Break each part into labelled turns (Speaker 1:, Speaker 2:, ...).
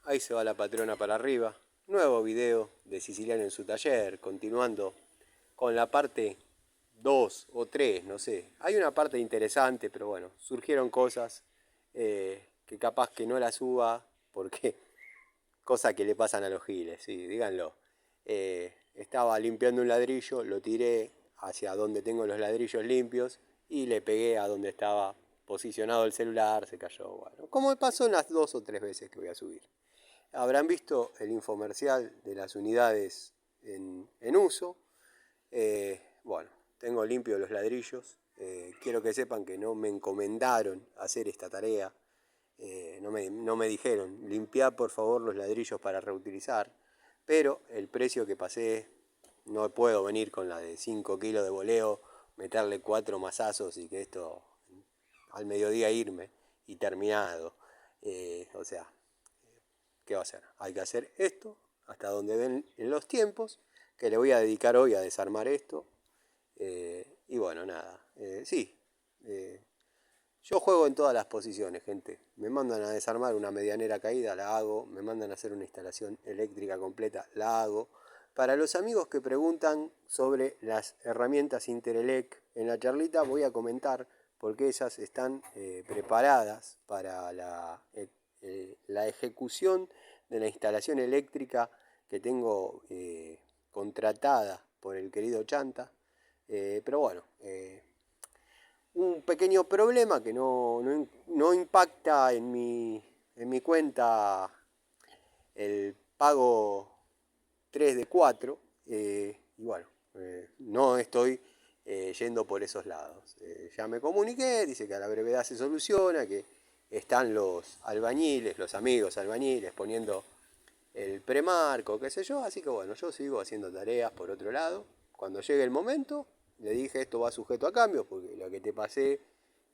Speaker 1: ahí se va la patrona para arriba. Nuevo video de Siciliano en su taller, continuando con la parte 2 o 3, no sé. Hay una parte interesante, pero bueno, surgieron cosas que capaz que no la suba, porque cosas que le pasan a los giles, sí, díganlo. Estaba limpiando un ladrillo, lo tiré hacia donde tengo los ladrillos limpios y le pegué a donde estaba posicionado el celular, se cayó. Bueno, como me pasó en las 2 o 3 veces que voy a subir. Habrán visto el infomercial de las unidades en uso. Bueno, tengo limpios los ladrillos. Quiero que sepan que no me encomendaron hacer esta tarea. No me dijeron, limpiá por favor los ladrillos para reutilizar. Pero el precio que pasé, no puedo venir con la de 5 kilos de boleo, meterle 4 mazazos y que esto al mediodía irme y terminado. O sea, ¿qué va a hacer? Hay que hacer esto hasta donde ven en los tiempos, que le voy a dedicar hoy a desarmar esto. Y bueno, nada, sí, yo juego en todas las posiciones, gente. Me mandan a desarmar una medianera caída, la hago. Me mandan a hacer una instalación eléctrica completa, la hago. Para los amigos que preguntan sobre las herramientas Interelec, en la charlita voy a comentar porque ellas están preparadas para la ejecución de la instalación eléctrica que tengo contratada por el querido Chanta. Pero bueno, un pequeño problema que no impacta en mi cuenta el pago 3 de 4. Y bueno, no estoy yendo por esos lados. Ya me comuniqué, dice que a la brevedad se soluciona, que están los albañiles, los amigos albañiles poniendo el premarco, qué sé yo. Así que bueno, yo sigo haciendo tareas por otro lado. Cuando llegue el momento, le dije esto va sujeto a cambio, porque la que te pasé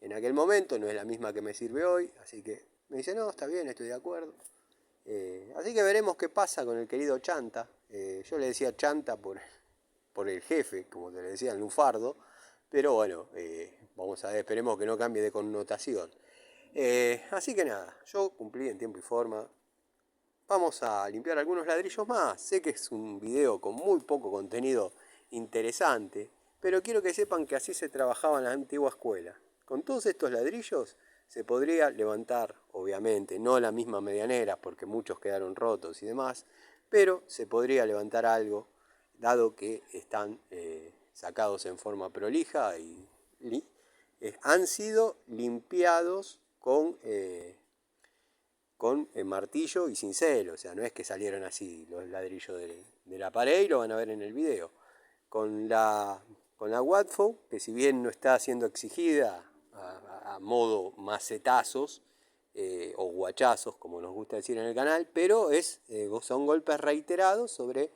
Speaker 1: en aquel momento no es la misma que me sirve hoy. Así que me dice, no, está bien, estoy de acuerdo. Así que veremos qué pasa con el querido Chanta. Yo le decía Chanta por el jefe, como te le decía, el lunfardo. Pero bueno, vamos a ver, esperemos que no cambie de connotación. Así que nada, yo cumplí en tiempo y forma. Vamos a limpiar algunos ladrillos más. Sé que es un video con muy poco contenido interesante, pero quiero que sepan que así se trabajaba en la antigua escuela. Con todos estos ladrillos se podría levantar, obviamente, no la misma medianera, porque muchos quedaron rotos y demás, pero se podría levantar algo, dado que están sacados en forma prolija y han sido limpiados con martillo y cincel. O sea, no es que salieron así los ladrillos de la pared y lo van a ver en el video. Con la Watfo, que si bien no está siendo exigida a modo macetazos o guachazos, como nos gusta decir en el canal, pero son golpes reiterados sobre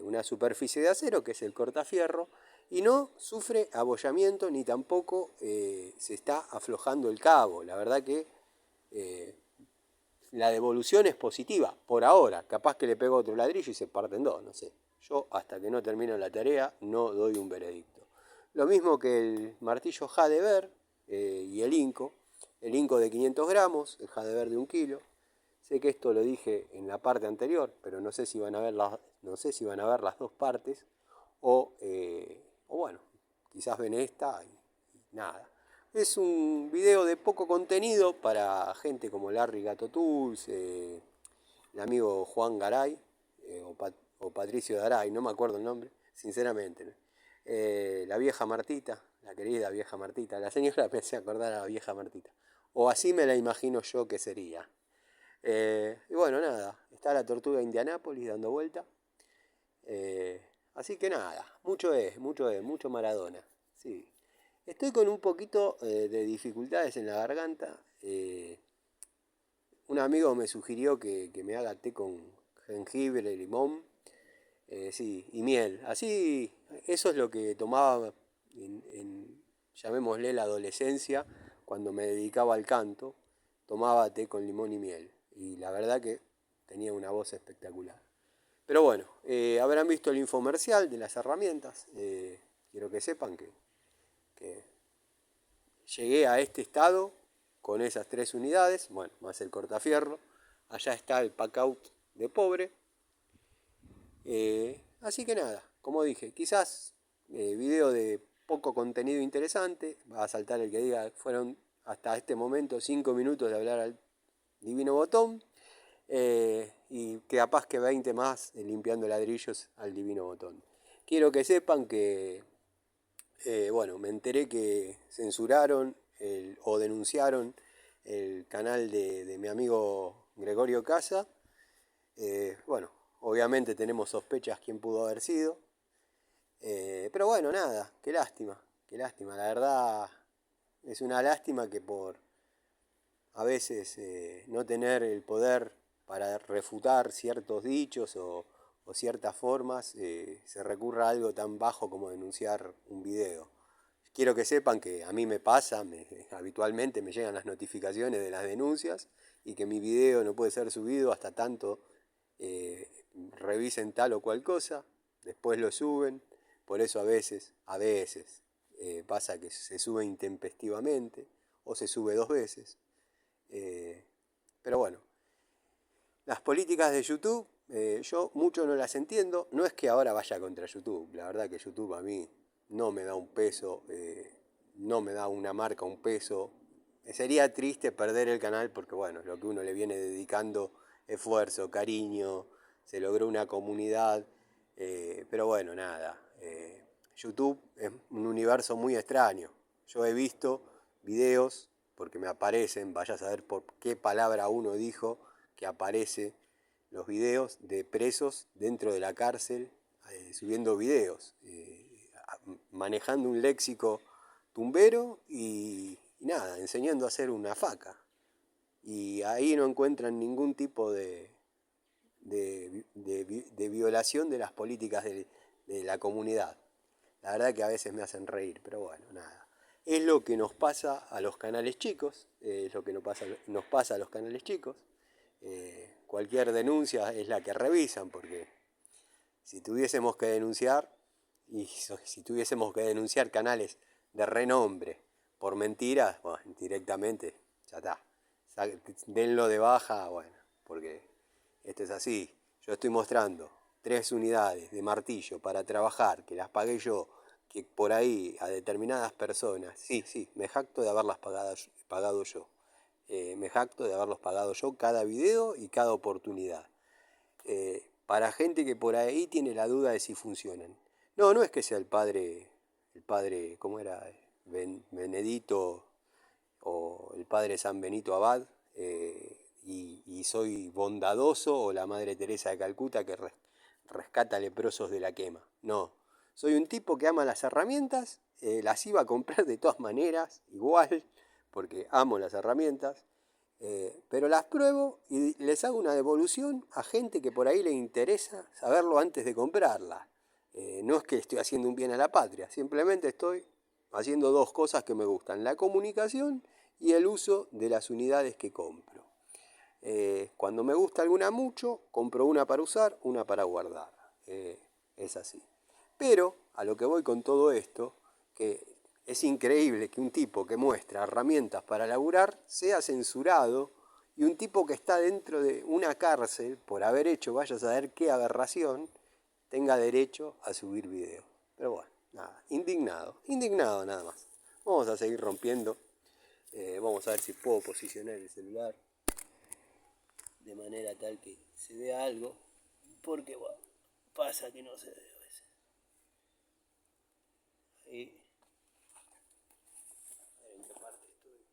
Speaker 1: una superficie de acero, que es el cortafierro, y no sufre abollamiento ni tampoco se está aflojando el cabo. La verdad que la devolución es positiva, por ahora. Capaz que le pego otro ladrillo y se parten dos, no sé. Yo hasta que no termino la tarea no doy un veredicto. Lo mismo que el martillo Jadever y el Inco. El Inco de 500 gramos, el Jadever de 1 kilo. Sé que esto lo dije en la parte anterior, pero no sé si van a ver las dos partes. O bueno, quizás ven esta y nada. Es un video de poco contenido para gente como Larry Gato Tools, el amigo Juan Garay o Patricio Garay, no me acuerdo el nombre, sinceramente. ¿No? La vieja Martita, la querida vieja Martita, la señora me hace acordar a la vieja Martita. O así me la imagino yo que sería. Y bueno, nada, está la tortuga Indianápolis dando vuelta. Así que nada, mucho Maradona. Sí. Estoy con un poquito de dificultades en la garganta. Un amigo me sugirió que me haga té con jengibre, limón, sí, y miel. Así, eso es lo que tomaba llamémosle la adolescencia, cuando me dedicaba al canto. Tomaba té con limón y miel. Y la verdad que tenía una voz espectacular. Pero bueno, habrán visto el infomercial de las herramientas. Quiero que sepan que llegué a este estado con esas 3 unidades, bueno, más el cortafierro, allá está el pack-out de pobre. Así que nada, como dije, quizás video de poco contenido interesante, va a saltar el que diga, fueron hasta este momento 5 minutos de hablar al divino botón, y que capaz que 20 más limpiando ladrillos al divino botón. Quiero que sepan que, bueno, me enteré que censuraron o denunciaron el canal de mi amigo Gregorio Casa. Bueno, obviamente tenemos sospechas quién pudo haber sido. Pero bueno, nada, qué lástima, qué lástima. La verdad es una lástima que por a veces no tener el poder para refutar ciertos dichos o ciertas formas, se recurra a algo tan bajo como denunciar un video. Quiero que sepan que a mí me pasa, habitualmente me llegan las notificaciones de las denuncias y que mi video no puede ser subido hasta tanto revisen tal o cual cosa, después lo suben, por eso a veces pasa que se sube intempestivamente o se sube 2 veces. Pero bueno, las políticas de YouTube, yo mucho no las entiendo. No es que ahora vaya contra YouTube, la verdad que YouTube a mí no me da un peso, no me da una marca, un peso. Sería triste perder el canal porque bueno, lo que uno le viene dedicando esfuerzo, cariño, se logró una comunidad, pero bueno, nada. YouTube es un universo muy extraño. Yo he visto videos, porque me aparecen, vaya a saber por qué palabra uno dijo, que aparece los videos de presos dentro de la cárcel subiendo videos, manejando un léxico tumbero y nada, enseñando a hacer una faca. Y ahí no encuentran ningún tipo de violación de las políticas de la comunidad. La verdad que a veces me hacen reír, pero bueno, nada. Es lo que nos pasa a los canales chicos, es lo que nos pasa a los canales chicos. Cualquier denuncia es la que revisan, porque si tuviésemos que denunciar, y si tuviésemos que denunciar canales de renombre por mentiras, bueno, directamente, ya está. Denlo de baja, bueno, porque esto es así. Yo estoy mostrando 3 unidades de martillo para trabajar, que las pagué yo, que por ahí a determinadas personas, sí, me jacto de haberlas pagado yo. Me jacto de haberlos pagado yo cada video y cada oportunidad. Para gente que por ahí tiene la duda de si funcionan. No, no es que sea el padre, ¿cómo era? Benedito o el padre San Benito Abad, y soy bondadoso, o la Madre Teresa de Calcuta que rescata leprosos de la quema. No, soy un tipo que ama las herramientas, las iba a comprar de todas maneras, igual, porque amo las herramientas, pero las pruebo y les hago una devolución a gente que por ahí le interesa saberlo antes de comprarla. No es que estoy haciendo un bien a la patria, simplemente estoy haciendo 2 cosas que me gustan: la comunicación y el uso de las unidades que compro. Cuando me gusta alguna mucho, compro una para usar, una para guardar. Es así. Pero a lo que voy con todo esto, que es increíble que un tipo que muestra herramientas para laburar sea censurado, y un tipo que está dentro de una cárcel por haber hecho vaya a saber qué aberración tenga derecho a subir videos. Pero bueno, nada, indignado nada más. Vamos a seguir rompiendo. Vamos a ver si puedo posicionar el celular de manera tal que se vea algo, porque bueno, pasa que no se ve a veces. Ahí. A ver en qué parte estoy.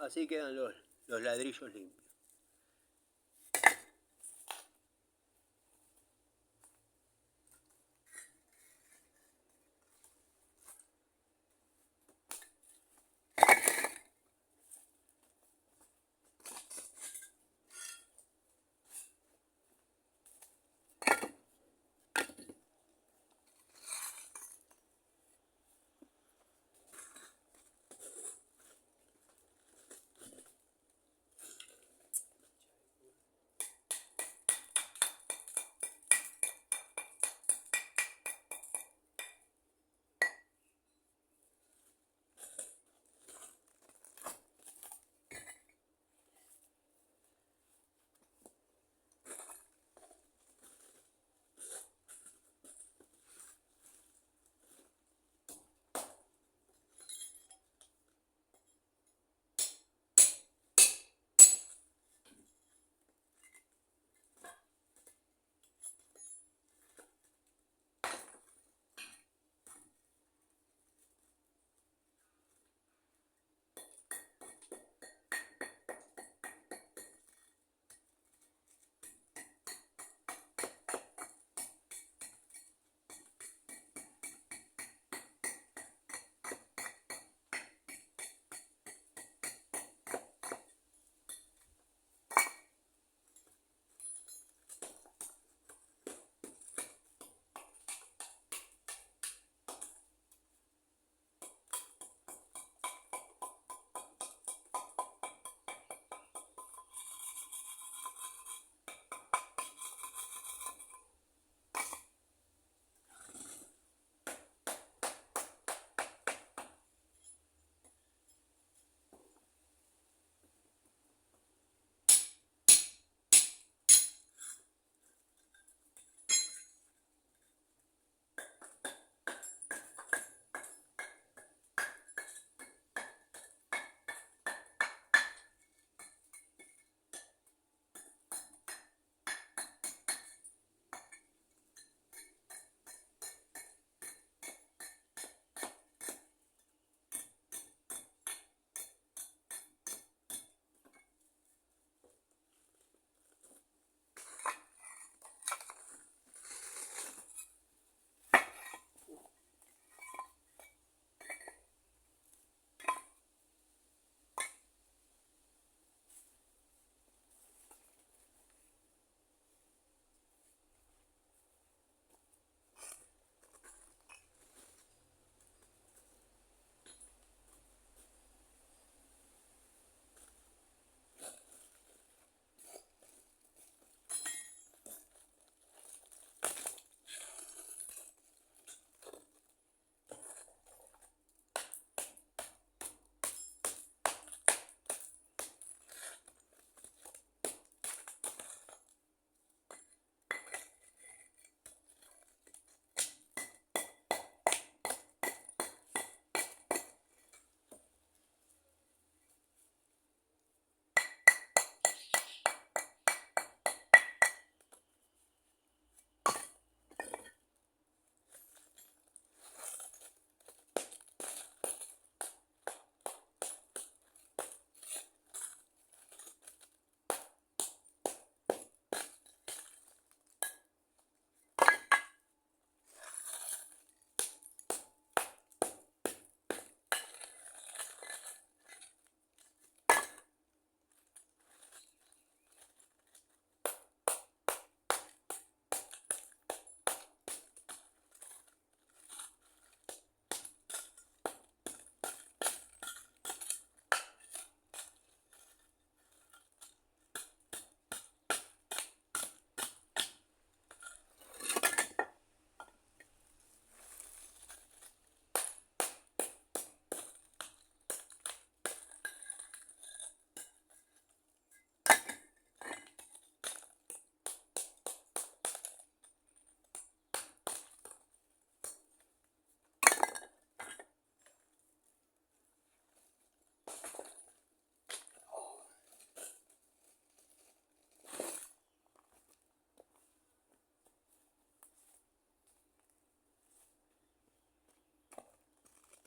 Speaker 1: Así quedan los ladrillos limpios.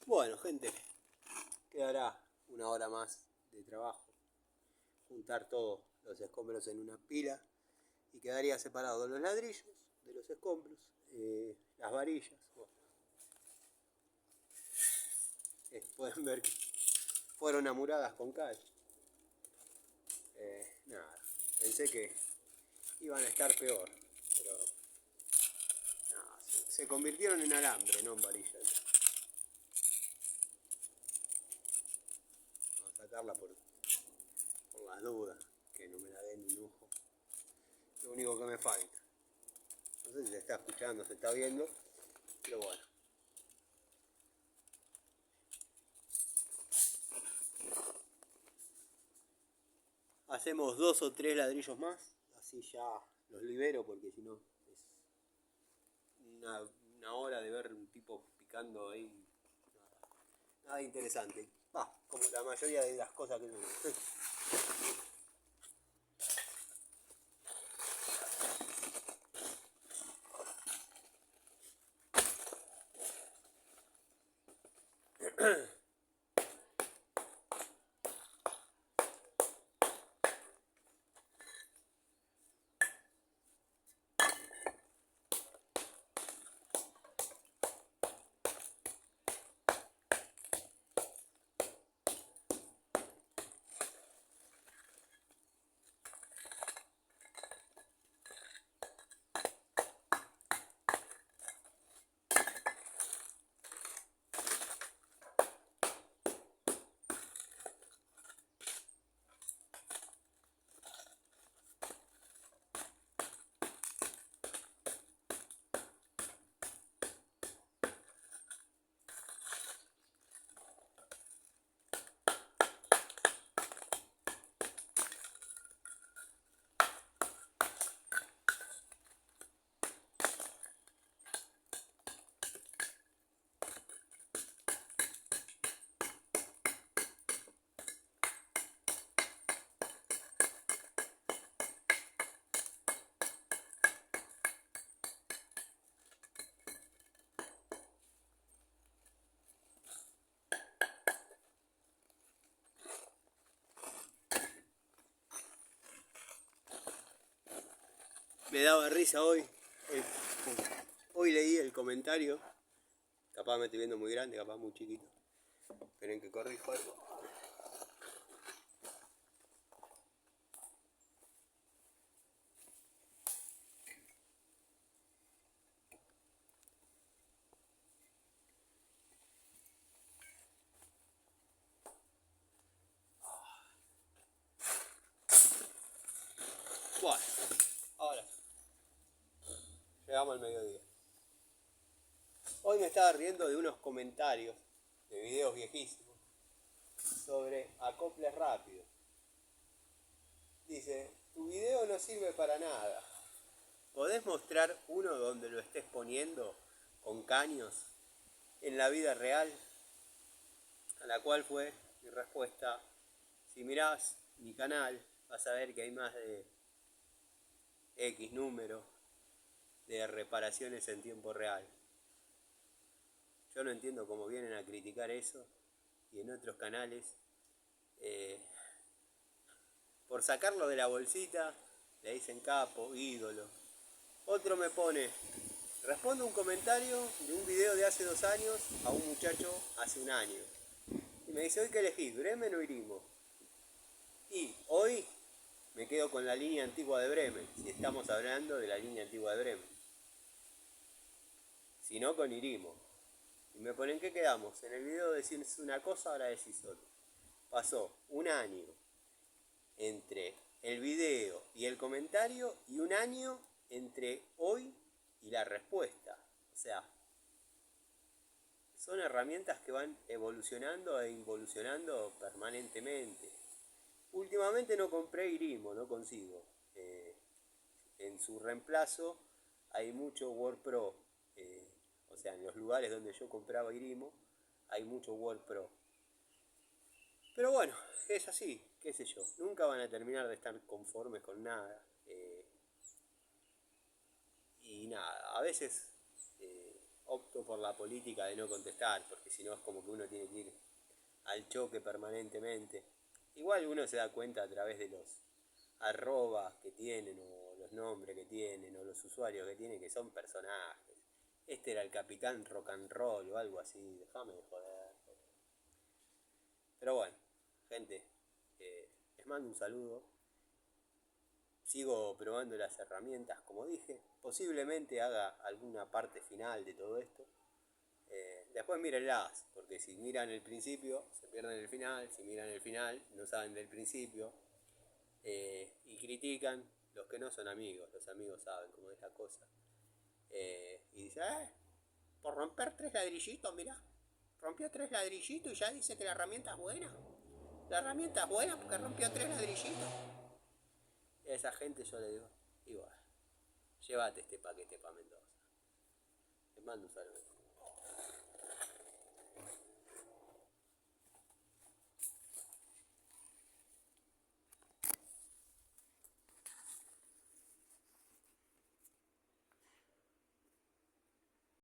Speaker 1: Bueno, gente, quedará una hora más de trabajo. Juntar todos los escombros en una pila y quedaría separados los ladrillos de los escombros, las varillas. Bueno, pueden ver que fueron amuradas con cal. Nada, pensé que iban a estar peor, pero nada, se convirtieron en alambre, no en varillas. Vamos a sacarla por las dudas, que no me la den un ojo. Lo único que me falta. No sé si se está escuchando, se está viendo, pero bueno. Hacemos 2 o 3 ladrillos más, así ya los libero, porque si no es una hora de ver un tipo picando ahí. Nada interesante. Como la mayoría de las cosas que tenemos. Me daba risa hoy. Hoy leí el comentario. Capaz me estoy viendo muy grande, capaz muy chiquito. Esperen que corrijo algo. Bueno, ahora llegamos al mediodía. Hoy me estaba riendo de unos comentarios de videos viejísimos sobre acoples rápidos. Dice, tu video no sirve para nada. ¿Podés mostrar uno donde lo estés poniendo con caños en la vida real? A la cual fue mi respuesta, si mirás mi canal vas a ver que hay más de X número de reparaciones en tiempo real. Yo no entiendo cómo vienen a criticar eso y en otros canales por sacarlo de la bolsita le dicen capo, ídolo. Otro me pone, respondo un comentario de un video de hace 2 años a un muchacho hace 1 año. Y me dice, ¿hoy qué elegís, Bremen o Irimo? Y hoy me quedo con la línea antigua de Bremen, si estamos hablando de la línea antigua de Bremen. Si no, con Irimo. Y me ponen, ¿qué quedamos? En el video decís una cosa, ahora decís otra. Pasó 1 año entre el video y el comentario y 1 año entre hoy y la respuesta. O sea, son herramientas que van evolucionando e involucionando permanentemente. Últimamente no compré Irimo, no consigo. En su reemplazo hay mucho WordPro. O sea, en los lugares donde yo compraba Irimo hay mucho WordPro. Pero bueno, es así, qué sé yo. Nunca van a terminar de estar conformes con nada. Y nada, a veces opto por la política de no contestar, porque si no es como que uno tiene que ir al choque permanentemente. Igual uno se da cuenta a través de los arrobas que tienen, o los nombres que tienen, o los usuarios que tienen, que son personajes. Este era el Capitán Rock and Roll o algo así, déjame de joder. Pero bueno, gente, les mando un saludo. Sigo probando las herramientas, como dije. Posiblemente haga alguna parte final de todo esto. Después mírenlas, porque si miran el principio, se pierden el final. Si miran el final, no saben del principio. Y critican los que no son amigos. Los amigos saben cómo es la cosa. Y dice, por romper 3 ladrillitos, mirá. Rompió 3 ladrillitos y ya dice que la herramienta es buena. La herramienta es buena porque rompió 3 ladrillitos. Y a esa gente yo le digo, igual, llévate este paquete para Mendoza. Les mando un saludo.